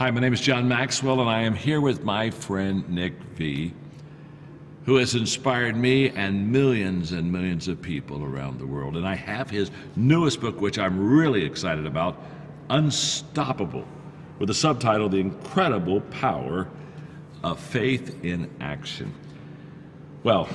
Hi, my name is John Maxwell, and I am here with my friend Nick V, who has inspired me and millions of people around the world. And I have his newest book, which I'm really excited about, Unstoppable, with the subtitle, The Incredible Power of Faith in Action. Well,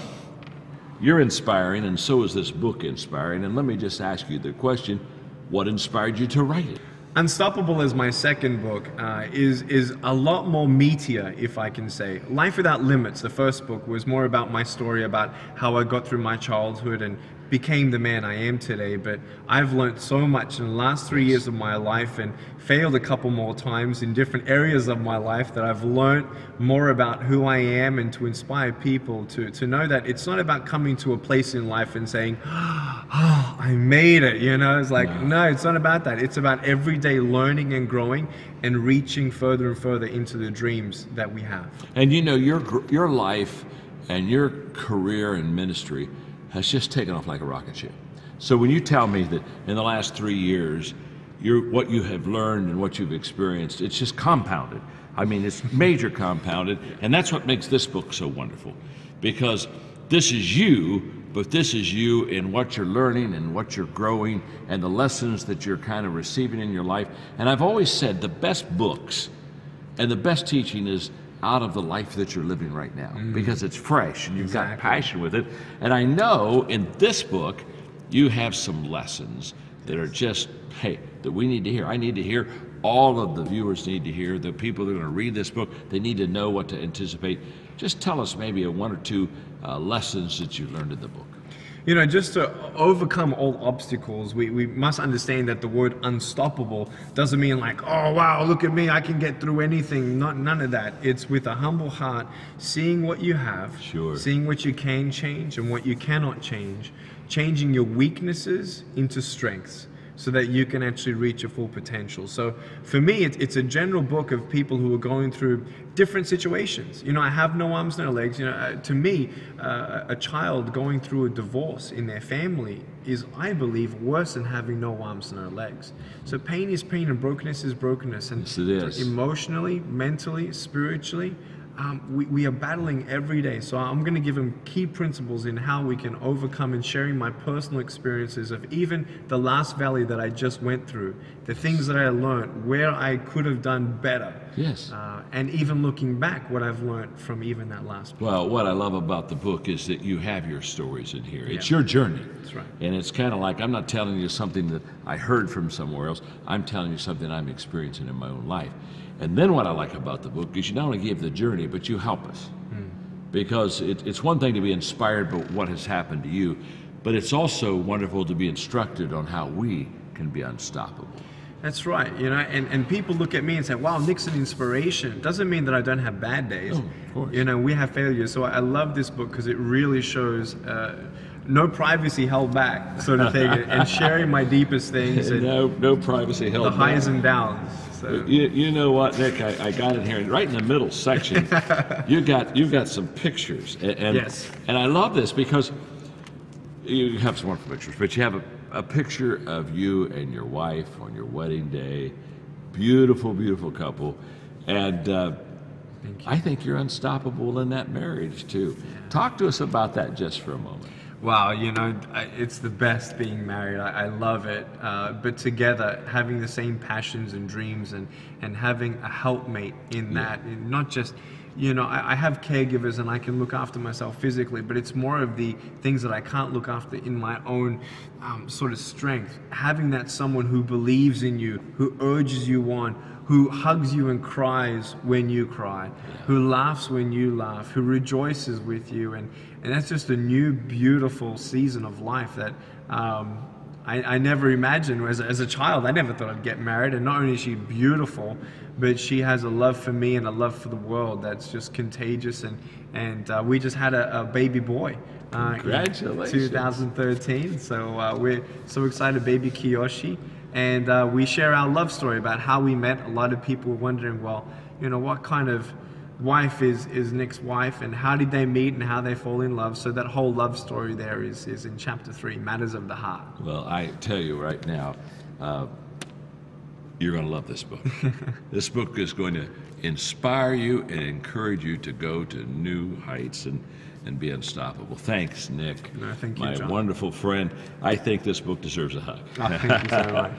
you're inspiring, and so is this book inspiring. And let me just ask you the question, what inspired you to write it? Unstoppable is my second book, is a lot more meatier, if I can say. Life Without Limits, the first book, was more about my story, about how I got through my childhood and became the man I am today. But I've learned so much in the last 3 years of my life, and failed a couple more times in different areas of my life, that I've learned more about who I am, and to inspire people to know that it's not about coming to a place in life and saying, oh, I made it, you know. It's like, no, it's not about that. It's about every day learning and growing and reaching further and further into the dreams that we have. And you know, your life and your career and ministry has just taken off like a rocket ship. So when you tell me that in the last 3 years, what you have learned and what you've experienced, it's just compounded. I mean, it's major compounded, and that's what makes this book so wonderful, because this is you, but this is you in what you're learning and what you're growing and the lessons that you're kind of receiving in your life. And I've always said the best books and the best teaching is out of the life that you're living right now, because it's fresh and you've got passion with it. And I know in this book you have some lessons that are just, hey, that we need to hear. I need to hear. All of the viewers need to hear. The people that are going to read this book, they need to know what to anticipate. Just tell us maybe one or two lessons that you learned in the book. You know, just to overcome all obstacles, we must understand that the word unstoppable doesn't mean like, oh, wow, look at me, I can get through anything. None of that. It's with a humble heart, seeing what you have, seeing what you can change and what you cannot change, changing your weaknesses into strengths, so that you can actually reach your full potential. So for me, it's a general book of people who are going through different situations. You know, I have no arms, no legs. You know, to me, a child going through a divorce in their family is, I believe, worse than having no arms, no legs. So pain is pain, and brokenness is brokenness. And yes, it is. Emotionally, mentally, spiritually, we are battling every day. So I'm going to give them key principles in how we can overcome, and sharing my personal experiences of even the last valley that I just went through, the things that I learned, where I could have done better. Yes. And even looking back, what I've learned from even that last book. Well, what I love about the book is that you have your stories in here. It's your journey. That's right. And it's kind of like, I'm not telling you something that I heard from somewhere else. I'm telling you something I'm experiencing in my own life. And then what I like about the book is you not only give the journey, but you help us. Because it's one thing to be inspired by what has happened to you, but it's also wonderful to be instructed on how we can be unstoppable. That's right. You know, and people look at me and say, wow, Nick's an inspiration. It doesn't mean that I don't have bad days. Oh, of course. You know, we have failures. So I love this book because it really shows no privacy held back, sort of thing, and sharing my deepest things. And no privacy held back. The highs and downs. So. You know what, Nick? I got it here, and right in the middle section, you've got some pictures, and yes. And I love this because you have some wonderful pictures, but you have a picture of you and your wife on your wedding day, beautiful, beautiful couple, and I think you're unstoppable in that marriage too. Yeah. Talk to us about that just for a moment. Wow, you know, it's the best being married. I love it. But together, having the same passions and dreams, and having a helpmate in that, and not just, you know, I have caregivers and I can look after myself physically, but it's more of the things that I can't look after in my own sort of strength. Having that someone who believes in you, who urges you on, who hugs you and cries when you cry, who laughs when you laugh, who rejoices with you. And that's just a new, beautiful season of life that I never imagined. As a child, I never thought I'd get married. And not only is she beautiful, but she has a love for me and a love for the world that's just contagious. And we just had a baby boy. Congratulations. In 2013. So we're so excited, baby Kiyoshi. And we share our love story about how we met. A lot of people were wondering, well, you know, what kind of wife is Nick's wife, and how did they meet and how they fall in love? So that whole love story there is in chapter 3, Matters of the Heart. Well, I tell you right now, You're going to love this book. This book is going to inspire you and encourage you to go to new heights and be unstoppable. Thanks, Nick. No, thank you, my John. wonderful friend. I think this book deserves a hug. Oh, thank you so much.